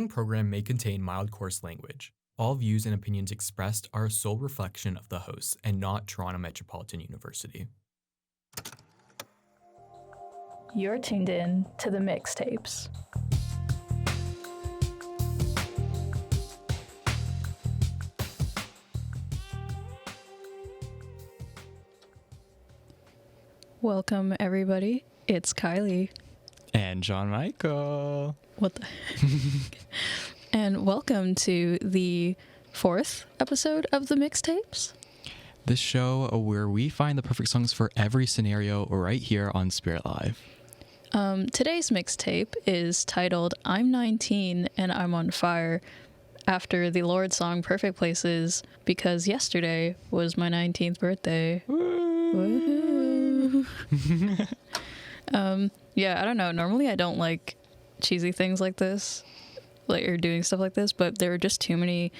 following program may contain mild coarse language. All views and opinions expressed are a sole reflection of the hosts and not Toronto Metropolitan University. You're tuned in to the Mixtapes. Welcome, everybody. It's Kaili. And John Michael. What the heck? And welcome to the 4th episode of the Mixtapes. This show where we find the perfect songs for every scenario right here on Spirit Live. Today's mixtape is titled I'm 19 and I'm on Fire, after the Lorde song Perfect Places, because yesterday was my 19th birthday. Woo! Yeah, I don't know. Normally I don't like cheesy things like this, or doing stuff like this, but there are just too many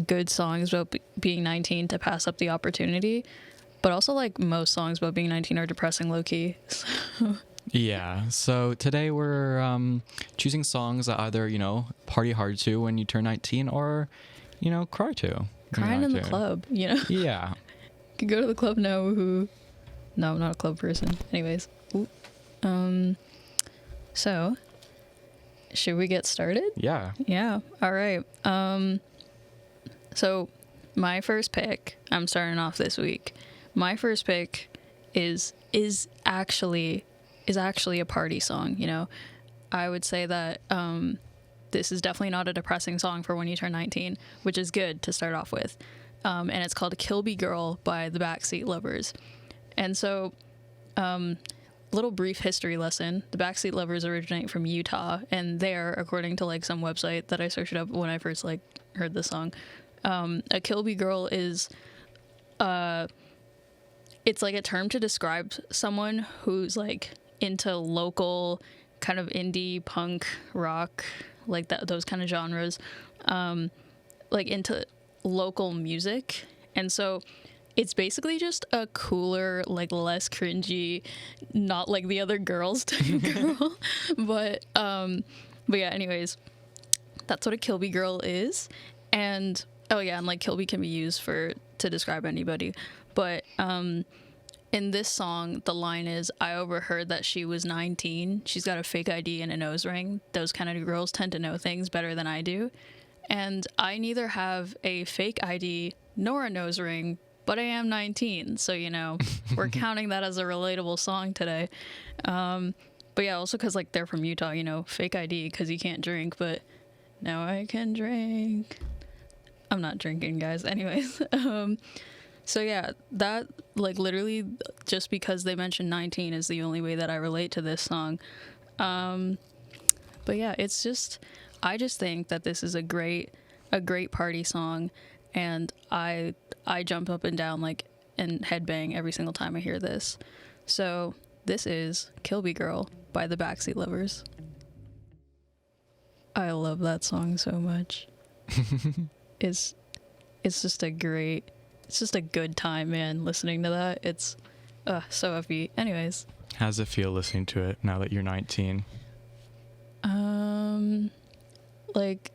good songs about being 19 to pass up the opportunity. But also, like, most songs about being 19 are depressing low-key. Yeah, so today we're choosing songs that either, party hard to when you turn 19 or, cry to. Crying in the club, Yeah. You can go to the club now, woohoo. No, I'm not a club person. Anyways. Ooh. So, should we get started? Yeah. Yeah, alright. So, my first pick, I'm starting off this week. My first pick is actually a party song, I would say that this is definitely not a depressing song for when you turn 19, which is good to start off with. And it's called Kilby Girl by the Backseat Lovers. And so, little brief history lesson. The Backseat Lovers originate from Utah, and they're, according to some website that I searched up when I first heard the song, a Kilby Girl is it's like a term to describe someone who's into local kind of indie punk rock, those kind of genres, into local music. And so it's basically just a cooler, less cringy, not like the other girls type girl. But yeah, anyways, that's what a Kilby Girl is. And Kilby can be used to describe anybody. But in this song, the line is, I overheard that she was 19. She's got a fake ID and a nose ring. Those kind of girls tend to know things better than I do. And I neither have a fake ID nor a nose ring, but I am 19. So, we're counting that as a relatable song today. But yeah, also because they're from Utah, fake ID because you can't drink, but now I can drink. I'm not drinking, guys. Anyways, so yeah, that literally just because they mentioned 19 is the only way that I relate to this song. But yeah, I just think that this is a great party song, and I jump up and down and headbang every single time I hear this. So this is Kilby Girl by the Backseat Lovers. I love that song so much. It's just a good time, man, listening to that. It's so upbeat. Anyways. How does it feel listening to it now that you're 19?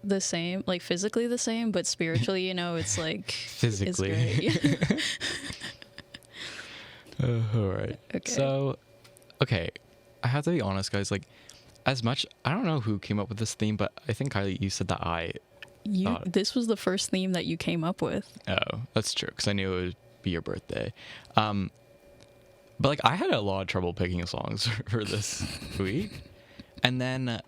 The same, physically the same, but spiritually, it's physically. It's great. All right. Okay. So, okay, I have to be honest, guys. As much, I don't know who came up with this theme, but I think Kylie, you said that this was the first theme that you came up with. Oh, that's true, because I knew it would be your birthday. But I had a lot of trouble picking songs for this week, and then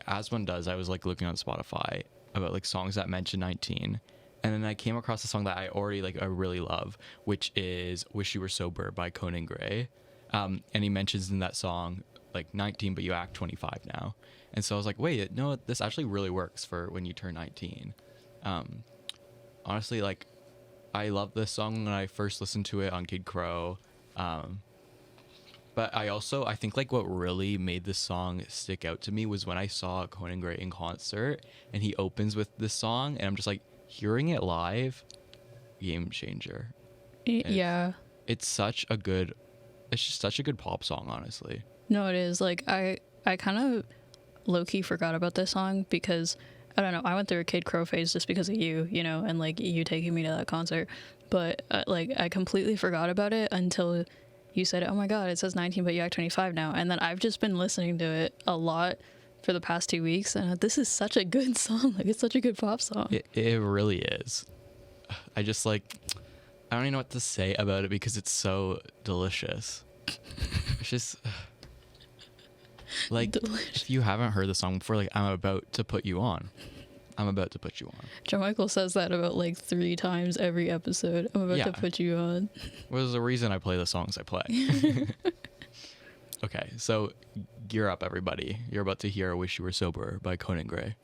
as one does, I was looking on Spotify about songs that mention 19, and then I came across a song that I already I really love, which is "Wish You Were Sober" by Conan Gray, and he mentions in that song 19, but you act 25 now. And so I was like, wait, no, this actually really works for when you turn 19. Honestly, I loved this song when I first listened to it on Kid Crow. But I think what really made this song stick out to me was when I saw Conan Gray in concert, and he opens with this song, and I'm just hearing it live, game changer. Yeah. It's just such a good pop song, honestly. No, it is. I kind of low-key forgot about this song because I don't know. I went through a Kid Crow phase just because of you, you know, and like you taking me to that concert. But like I completely forgot about it until you said, "Oh my God, it says 19, but you act 25 now." And then I've just been listening to it a lot for the past 2 weeks, and this is such a good song. Like it's such a good pop song. It really is. I just like, I don't even know what to say about it because it's so delicious. It's just like, Delicious. if you haven't heard the song before, like, I'm about to put you on. I'm about to put you on. John Michael says that about like 3 times every episode. I'm about to put you on. Well, there's a reason I play the songs I play. Okay, so gear up, everybody. You're about to hear "Wish You Were Sober" by Conan Gray.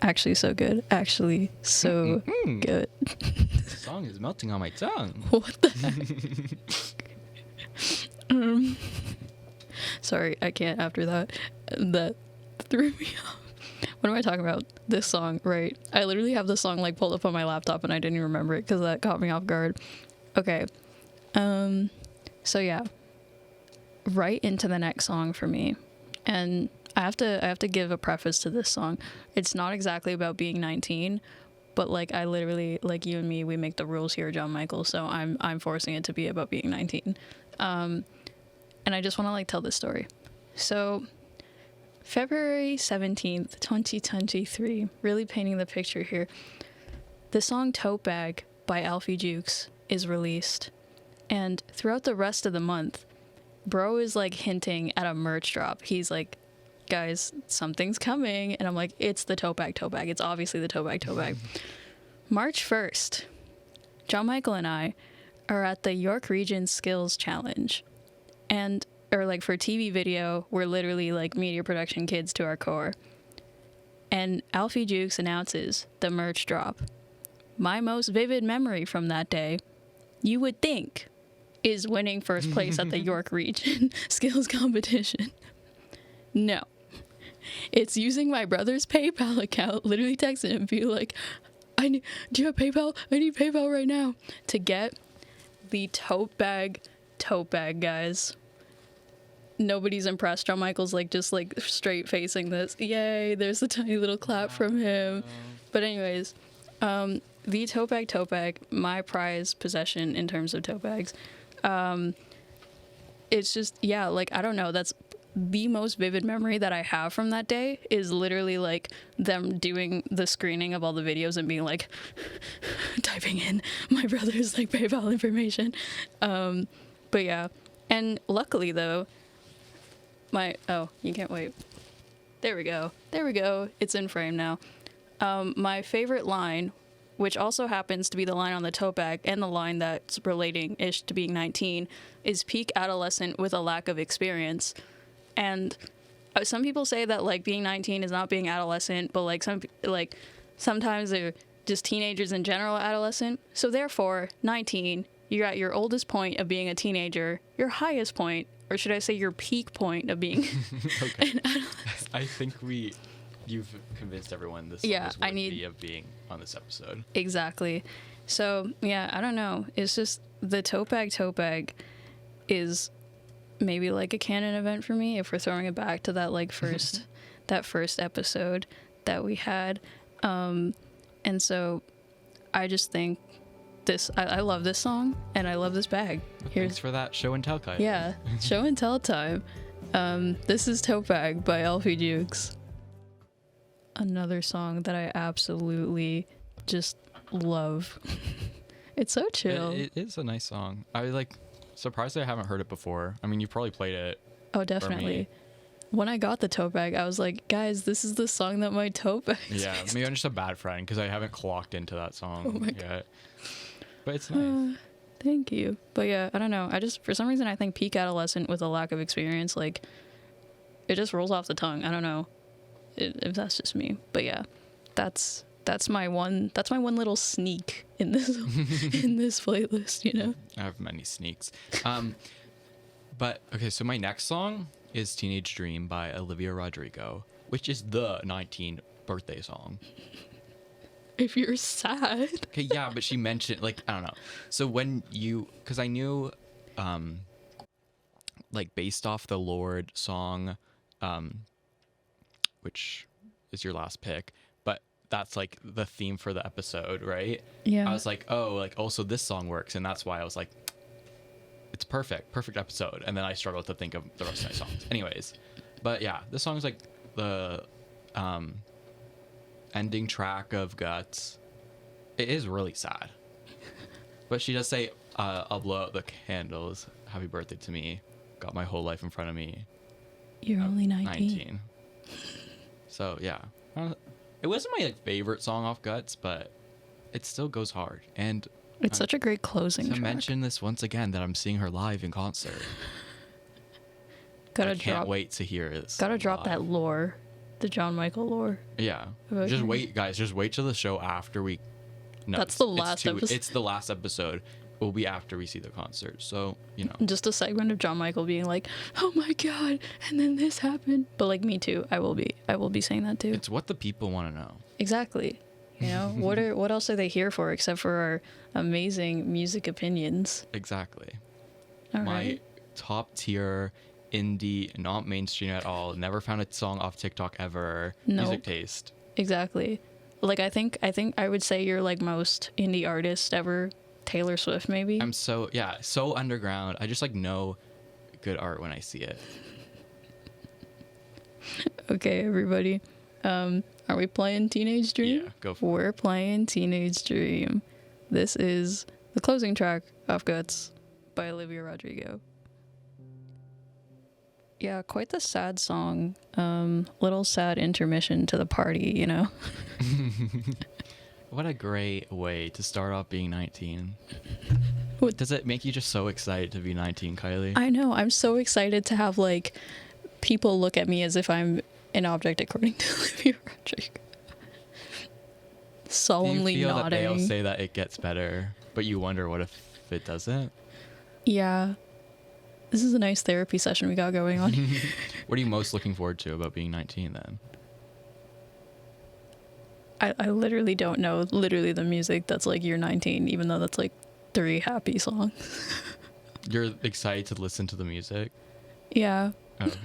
Actually so good. Actually so good. The song is melting on my tongue. What the heck? Sorry, I can't after that. That threw me off. What am I talking about? This song, right? I literally have this song like pulled up on my laptop and I didn't even remember it because that caught me off guard. Okay. So yeah. Right into the next song for me. And I have to give a preface to this song. It's not exactly about being 19, but like I literally, like you and me, we make the rules here, John Michael, so I'm forcing it to be about being 19. And I just want to like tell this story. So February 17th, 2023, really painting the picture here. The song Tote Bag by Alfie Jukes is released. And throughout the rest of the month, bro is like hinting at a merch drop. He's like, guys, something's coming. And I'm like, it's the tote bag. It's obviously the tote bag. March 1st, John Michael and I are at the York Region Skills Challenge. And, or like for TV video, we're literally like media production kids to our core. And Alfie Jukes announces the merch drop. My most vivid memory from that day, you would think, is winning first place at the York Region Skills Competition. No. It's using my brother's PayPal account, literally texting him, be like, do you have PayPal? I need PayPal right now. To get the tote bag, guys. Nobody's impressed. John Michael's like just like straight facing this. Yay, there's a tiny little clap from him. But anyways, the tote bag, my prized possession in terms of tote bags. It's just, yeah, like, I don't know, that's the most vivid memory that I have from that day is literally like them doing the screening of all the videos and being like typing in my brother's like PayPal information. But yeah, and luckily though, you can't wait. There we go. It's in frame now. My favorite line, which also happens to be the line on the tote bag and the line that's relating-ish to being 19, is peak adolescent with a lack of experience. And some people say that like being 19 is not being adolescent, but like sometimes they're just teenagers in general adolescent. So therefore, 19, you're at your oldest point of being a teenager, your highest point, or should I say your peak point of being an adolescent. I think you've convinced everyone this song is worthy of being on this episode. Exactly. So yeah, I don't know. It's just the tote bag is maybe like a canon event for me if we're throwing it back to that like first episode that we had. And so I just think I love this song and I love this bag. Thanks for that show and tell, Kaili. Yeah, show and tell time. This is Tote Bag by Alfie Jukes. Another song that I absolutely just love. It's so chill. It is a nice song. I like surprised I haven't heard it before. I mean, you probably played it. Oh, definitely. When I got the tote bag, I was like, guys, this is the song that my tote bag is. Yeah, maybe I'm just a bad friend because I haven't clocked into that song yet. God. But it's nice. Thank you. But yeah, I don't know. I just, for some reason, I think peak adolescent with a lack of experience, like, it just rolls off the tongue. I don't know if that's just me. But yeah, that's my one little sneak in this in this playlist, you know? I have many sneaks. But okay, so my next song is Teenage Dream by Olivia Rodrigo, which is the 19 birthday song. If you're sad. Okay, yeah, but she mentioned, like, I don't know. So because I knew, like, based off the Lorde song, which is your last pick, but that's like the theme for the episode, right? Yeah. I was like, oh, like also this song works, and that's why I was like, it's perfect episode. And then I struggled to think of the rest of my songs. Anyways, but yeah, this song is like the ending track of Guts. It is really sad, but she does say, I'll blow out the candles, happy birthday to me, got my whole life in front of me. You're only 19. So yeah, it wasn't my like favorite song off Guts, but it still goes hard. And It's such a great closing to track. mention this once again, that I'm seeing her live in concert. Gotta I can't drop, wait to hear this. gotta drop live. that lore, the John Michael lore. Yeah. Okay. Just wait, guys. Just wait till the show after we. No, That's the it's last episode. It's the last episode. It will be after we see the concert. So, you know. Just a segment of John Michael being like, "Oh my god," and then this happened. But like me too, I will be saying that too. It's what the people want to know. Exactly. You know, what else are they here for except for our amazing music opinions? Exactly. All My right. top tier indie, not mainstream at all, never found a song off TikTok ever. Nope. Music taste. Exactly. Like I think I would say you're like most indie artist ever. Taylor Swift maybe. I'm so underground. I just like know good art when I see it. Okay, everybody. Are we playing Teenage Dream? Yeah, go for it. We're playing Teenage Dream. This is the closing track of Guts by Olivia Rodrigo. Yeah, quite the sad song. Little sad intermission to the party, you know? What a great way to start off being 19. What- Does it make you just so excited to be 19, Kylie? I know. I'm so excited to have, like, people look at me as if I'm an object according to Olivia Rodrigo. Do Solemnly you feel that they'll nodding. say that it gets better, but you wonder what if it doesn't? Yeah. This is a nice therapy session we got going on. What are you most looking forward to about being 19 then? I literally don't know literally the music that's like you're 19, even though that's like 3 happy songs. You're excited to listen to the music? Yeah. Okay.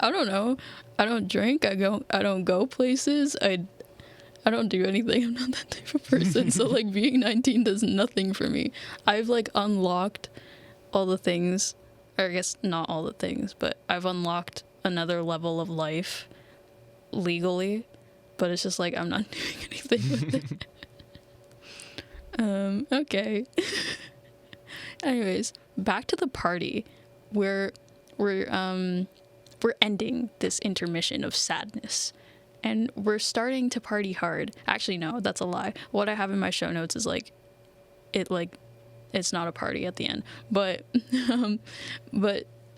I don't know. I don't drink. I don't go places. I don't do anything. I'm not that type of person. So like being 19 does nothing for me. I've like unlocked all the things, or I guess not all the things, but I've unlocked another level of life legally, but it's just like I'm not doing anything with it. Okay. Anyways, back to the party. We're ending this intermission of sadness, and we're starting to party hard. Actually, no, that's a lie. What I have in my show notes is like it's not a party at the end. But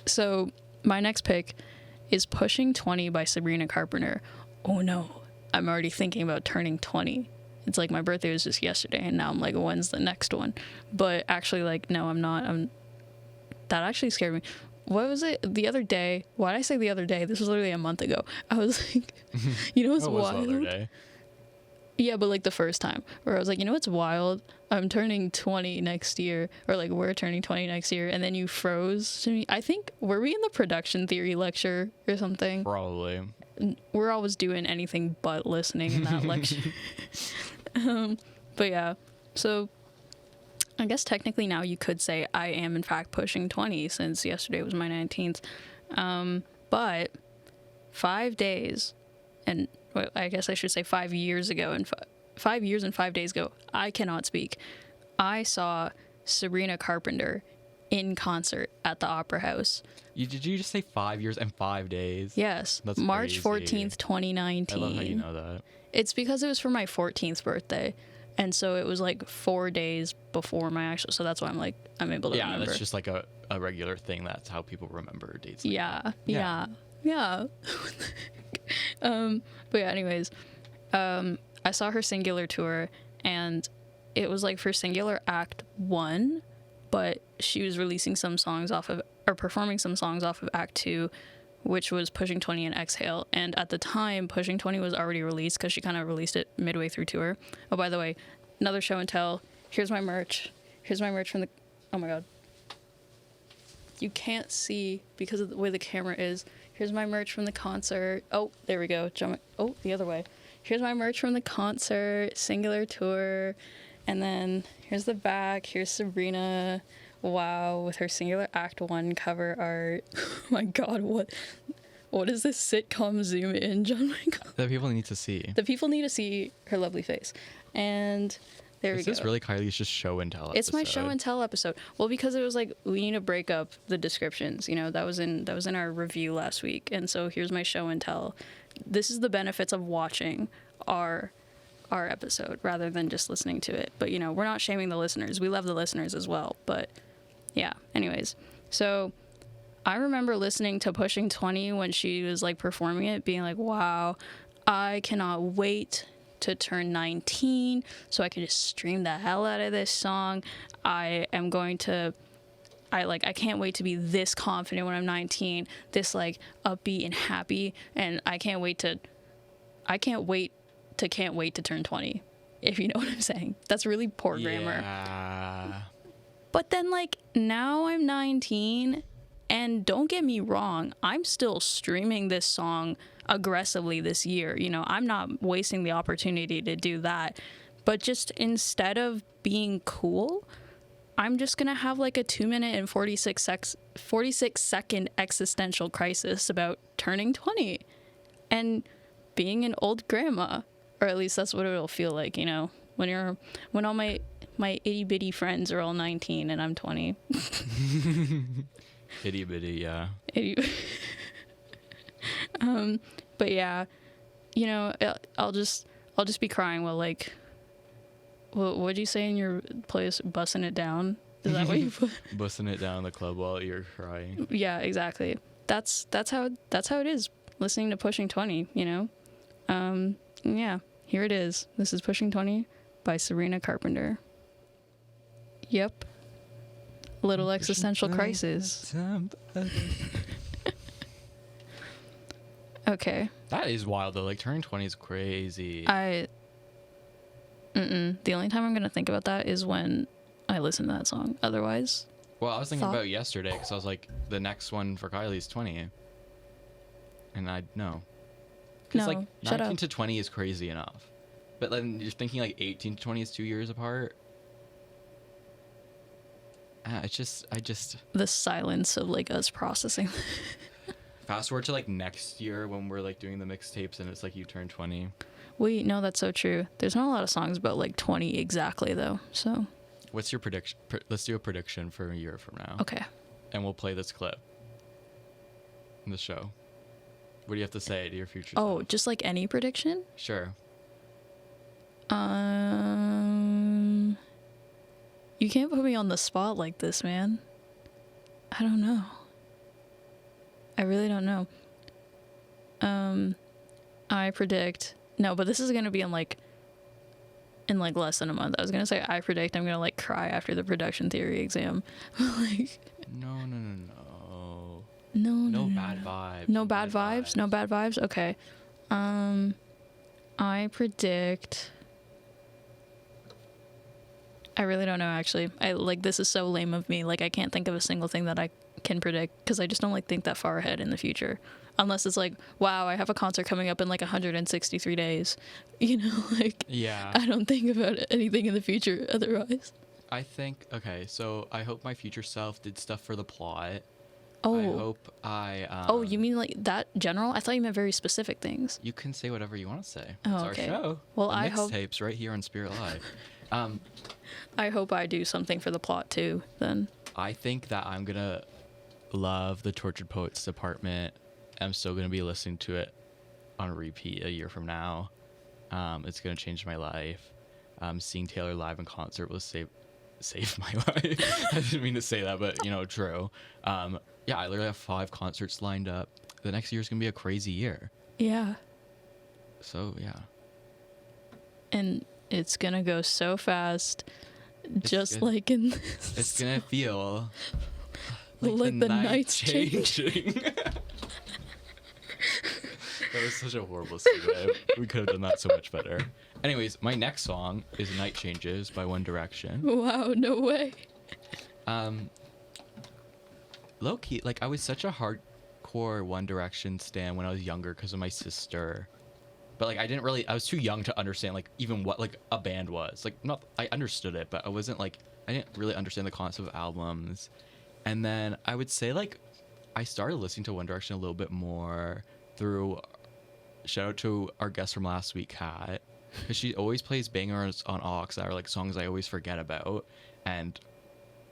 so my next pick is Pushing 20 by Sabrina Carpenter. Oh no, I'm already thinking about turning 20. It's like my birthday was just yesterday, and now I'm like, when's the next one? But actually, like, no, I'm not. That actually scared me. What was it the other day? Why did I say the other day? This was literally a month ago. I was like, you know what's What was the other wild? day? Yeah, but like the first time where I was like, you know what's wild? I'm turning 20 next year, or like we're turning 20 next year, and then you froze to me. I think, were we in the production theory lecture or something? Probably. We're always doing anything but listening in that lecture. But yeah, so I guess technically now you could say I am in fact pushing 20 since yesterday was my 19th. But 5 days, and well, I guess I should say 5 years ago, and 5 years and 5 days ago, I cannot speak. I saw Sabrina Carpenter in concert at the Opera House. Did you just say 5 years and 5 days? Yes, That's March crazy. 14th, 2019. I love how you know that. It's because it was for my 14th birthday. And so it was like 4 days before my actual, so that's why I'm like, I'm able to Yeah, remember. that's just like a regular thing. That's how people remember dates. Like Yeah. Yeah. But yeah, anyways, I saw her Singular tour, and it was like for Singular Act 1, but she was releasing some songs off of, or performing some songs off of Act 2, which was Pushing 20 and Exhale. And at the time, Pushing 20 was already released because she kind of released it midway through tour. Oh, by the way, another show and tell. Here's my merch. Here's my merch from the, oh my God. You can't see because of the way the camera is. Here's my merch from the concert. Oh, there we go. The other way. Here's my merch from the concert, Singular Tour. And then here's the back. Here's Sabrina. Wow, with her Singular Act 1 cover art. Oh my god, what is this sitcom zoom in, John Michael? That people need to see. The people need to see her lovely face. And there we go. Is this really Kylie's just show and tell It's episode? my show and tell episode. Well, because it was like, we need to break up the descriptions. You know, that was in our review last week. And so here's my show and tell. This is the benefits of watching our episode rather than just listening to it. But, you know, we're not shaming the listeners. We love the listeners as well. But yeah, anyways. So I remember listening to Pushing 20 when she was like performing it, being like, wow, I cannot wait to turn 19 so I can just stream the hell out of this song. I can't wait to be this confident when I'm 19, this like upbeat and happy, and I can't wait to turn 20, if you know what I'm saying. That's really poor grammar. Yeah. But then like now I'm 19, and don't get me wrong, I'm still streaming this song aggressively this year. You know, I'm not wasting the opportunity to do that. But just instead of being cool, I'm just going to have like a 2-minute and 46-second existential crisis about turning 20 and being an old grandma. Or at least that's what it'll feel like, you know, when all my itty bitty friends are all 19 and I'm 20. Itty bitty, yeah. But yeah, you know, I'll just be crying while like, what'd you say in your place? Bussing it down? Is that what you put? Bussing it down the club while you're crying. Yeah, exactly. That's how it is. Listening to Pushing 20, you know. Yeah, here it is. This is Pushing 20 by Sabrina Carpenter. Yep. Little existential crisis. Okay. That is wild though. Like turning 20 is crazy. The only time I'm gonna think about that is when I listen to that song. Otherwise, Well, I was thinking about yesterday because I was like, the next one for Kylie's 20, and I know. Because No, like shut 19 up. to 20 is crazy enough, but then you're thinking like 18 to 20 is 2 years apart. I just the silence of like us processing. fast forward to like next year when we're like doing the mixtapes and it's like you turn 20. Wait, no, that's so true. There's not a lot of songs about like 20 exactly though. So What's your prediction? Let's do a prediction for a year from now. okay. And we'll play this clip in the show. What do you have to say to your future Oh, self? just like any prediction? Sure. You can't put me on the spot like this, man. I don't know. I really don't know. I predict. No, but this is gonna be in like less than a month. I was gonna say I predict I'm gonna like cry after the production theory exam. Like No. no No bad vibes. No bad vibes? No bad vibes? Okay. I predict. I really don't know, actually. This is so lame of me. Like, I can't think of a single thing that I can predict because I just don't, like, think that far ahead in the future. Unless it's like, wow, I have a concert coming up in, like, 163 days. You know, like, Yeah. I don't think about anything in the future otherwise. I think, okay, so I hope my future self did stuff for the plot. Oh. I hope I... Oh, you mean, like, that general? I thought you meant very specific things. You can say whatever you want to say. Oh, It's okay. our show. Well, The I hope- Mixtapes right here on Spirit Live. I hope I do something for the plot, too, then. I think that I'm going to love the Tortured Poets department. I'm still going to be listening to it on repeat a year from now. It's going to change my life. Seeing Taylor live in concert will save my life. I didn't mean to say that, but, you know, true. Yeah, I literally have 5 concerts lined up. The next year is going to be a crazy year. Yeah. So, yeah. And it's gonna go so fast, just good. like in this. It's going to feel like the night's changing. That was such a horrible segue. We could have done that so much better. Anyways, my next song is Night Changes by One Direction. Wow, no way. Low key, like I was such a hardcore hardcore One Direction stan when I was younger because of my sister. But like I was too young to understand like even what like a band was. Like not I understood it, but I didn't really understand the concept of albums. And then I would say like I started listening to One Direction a little bit more through, shout out to our guest from last week, Kat, because she always plays bangers on aux that are like songs I always forget about. And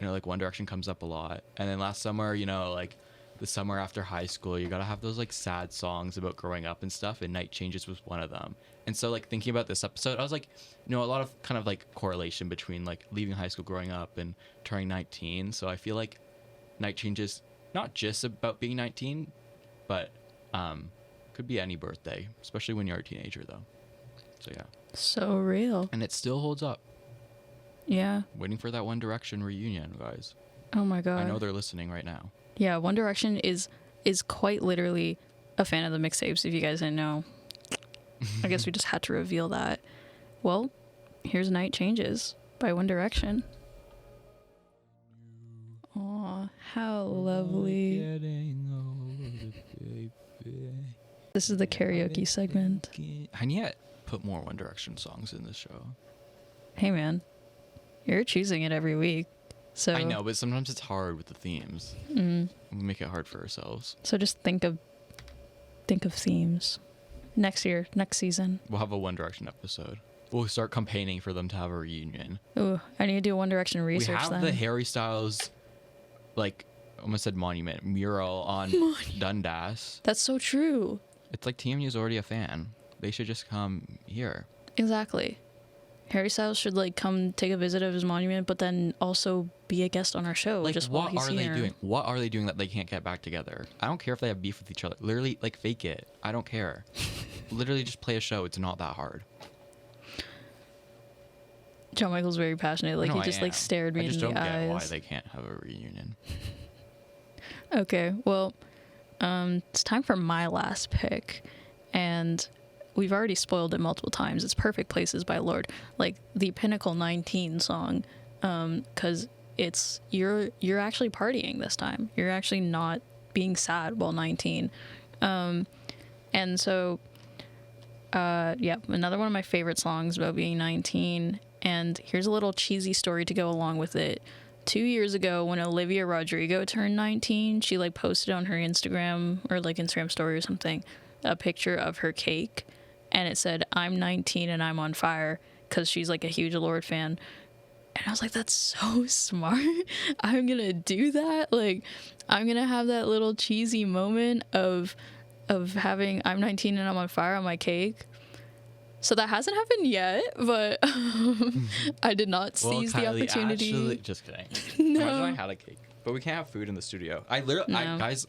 you know, like One Direction comes up a lot. And then last summer, you know, like the summer after high school, you gotta have those like sad songs about growing up and stuff, and Night Changes was one of them. And so like thinking about this episode, I was like, you know, a lot of kind of like correlation between like leaving high school, growing up, and turning 19. So I feel like Night Changes, not just about being 19, but could be any birthday, especially when you're a teenager though. So yeah. So real. And it still holds up. Yeah. Waiting for that One Direction reunion, guys. Oh my god. I know they're listening right now. Yeah, One Direction is quite literally a fan of the mixtapes, if you guys didn't know. I guess we just had to reveal that. Well, here's Night Changes by One Direction. Aw, how lovely. This is the karaoke segment. I need to put more One Direction songs in this show. Hey man, you're choosing it every week. So I know, but sometimes it's hard with the themes. We make it hard for ourselves. So just think of themes. Next year, next season. We'll have a One Direction episode. We'll start campaigning for them to have a reunion. Ooh, I need to do One Direction research we have then. the Harry Styles, like, I almost said monument, mural on Dundas. That's so true. It's like TMU's already a fan. They should just come here. Exactly. Harry Styles should like come take a visit of his monument, but then also be a guest on our show. Like, just while what he's are here. they doing? What are they doing that they can't get back together? I don't care if they have beef with each other. Literally, like, fake it. I don't care. Literally, just play a show. It's not that hard. John Michael's very passionate. Like, No, he just like stared me in the eyes. I just don't get why they can't have a reunion. Okay, well, it's time for my last pick, and we've already spoiled it multiple times. It's Perfect Places by Lorde, like the Pinnacle 19 song, because it's you're actually partying this time. You're actually not being sad while 19, and so yeah, another one of my favorite songs about being 19. And here's a little cheesy story to go along with it. 2 years ago, when Olivia Rodrigo turned 19, she like posted on her Instagram or like Instagram story or something a picture of her cake, and it said, "I'm 19 and I'm on fire," because she's like a huge Lorde fan. And I was like, that's so smart. I'm gonna do that. Like, I'm gonna have that little cheesy moment of having "I'm 19 and I'm on fire" on my cake. So that hasn't happened yet, but I did not seize the opportunity. Actually, just kidding. No. Imagine I had a cake, but we can't have food in the studio. Guys,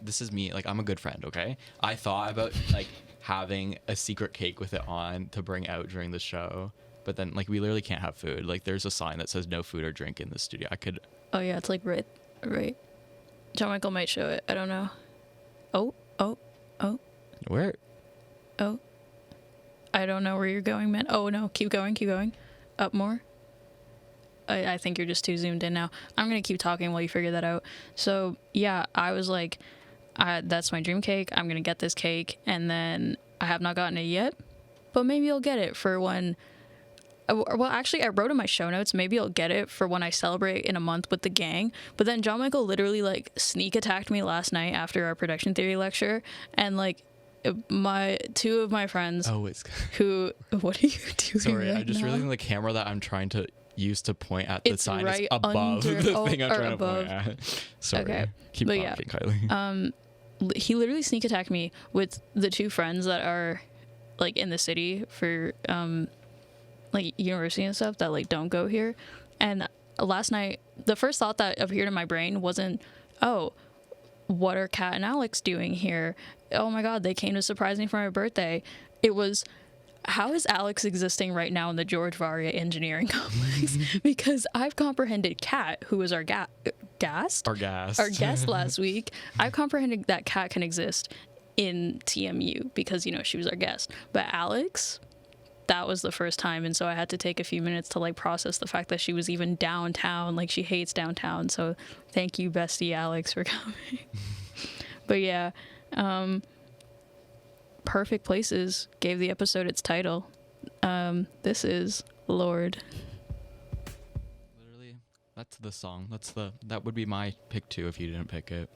this is me. Like, I'm a good friend, okay? I thought about like having a secret cake with it on to bring out during the show, but then like we literally can't have food. Like, there's a sign that says no food or drink in the studio. I could. Oh yeah, it's like right. John Michael might show it. I don't know. Oh. Where? Oh. I don't know where you're going, man. Oh no, keep going. Up more. I think you're just too zoomed in now. I'm gonna keep talking while you figure that out. So yeah, I was like, that's my dream cake. I'm gonna get this cake, and then I have not gotten it yet, but maybe I'll get it for when. Well, actually, I wrote in my show notes, maybe I'll get it for when I celebrate in a month with the gang. But then John Michael literally like sneak attacked me last night after our production theory lecture, and like two of my friends who what are you doing? Sorry, right I just now? realized the camera that I'm trying to use to point at the It's sign right is above under- the oh, thing I'm or trying above. to point at. Sorry. Okay. Keep But talking, yeah. Kylie. He literally sneak attacked me with the two friends that are like in the city for like university and stuff that like don't go here. And last night, the first thought that appeared in my brain wasn't, oh, what are Kat and Alex doing here? Oh my god, they came to surprise me for my birthday. It was, how is Alex existing right now in the George Varia Engineering Complex? Because I've comprehended Kat, who was our guest last week. I've comprehended that Kat can exist in TMU because, you know, she was our guest. But Alex, that was the first time, and so I had to take a few minutes to like process the fact that she was even downtown. Like, she hates downtown. So thank you, bestie Alex, for coming. But yeah, Perfect Places gave the episode its title. This is Lord. Literally, that's the song. That would be my pick too if you didn't pick it.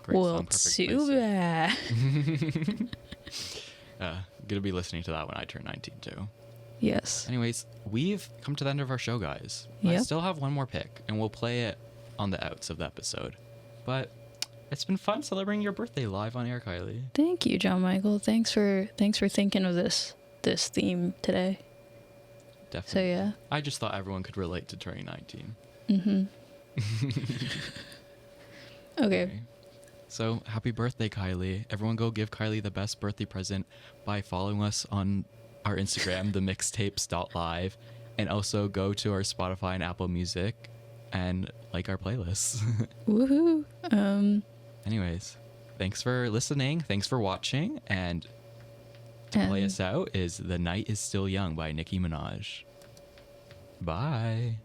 Great Well, song, Perfect too Places. bad. Gonna be listening to that when I turn 19 too. Yes. Anyways, we've come to the end of our show, guys. I Yep. still have one more pick, and we'll play it on the outs of the episode. But it's been fun celebrating your birthday live on air, Kylie. Thank you, John Michael. Thanks for thinking of this theme today. Definitely. So yeah. I just thought everyone could relate to turning 19. Okay. So happy birthday, Kylie. Everyone go give Kylie the best birthday present by following us on our Instagram, the mixtapes.live, and also go to our Spotify and Apple Music and like our playlists. Woohoo. Anyways, thanks for listening. Thanks for watching. And to play us out is The Night Is Still Young by Nicki Minaj. Bye.